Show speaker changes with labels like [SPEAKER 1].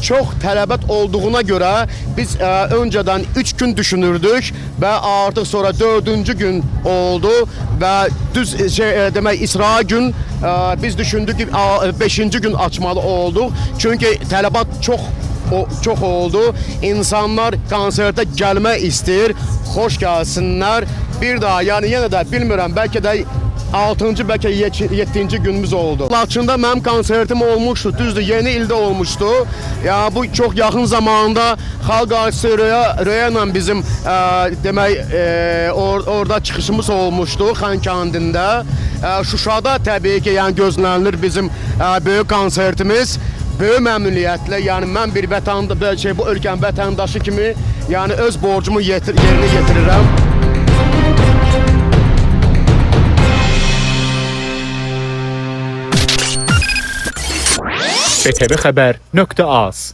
[SPEAKER 1] çox tələbat olduğuna görə biz öncədən 3 gün düşünürdük və artıq sonra 4-cü gün oldu və düz demək İsra gün biz düşündük ki 5-ci gün açmalı olduq. Çünki tələbat çox oldu. İnsanlar konsertə gəlmək istəyir. Xoş gəlsinlər. Bir daha, yəni yenə də bilmirəm, bəlkə də 6-cı, bəlkə 7-ci günümüz oldu. Laçında mənim konsertim olmuşdu, düzdür, yeni ildə olmuşdu. Ya bu çox yaxın zamanda xalq artisti Röya ilə bizim demək orada çıxışımız olmuşdu Xankəndində. Şuşada təbii ki, yəni gözlənilir bizim böyük konsertimiz. Böyük məmnuniyyətlə, yəni mən bir bu ölkənin vətəndaşı kimi, yəni öz borcumu yerinə yetirirəm.
[SPEAKER 2] BTV Xəbər.az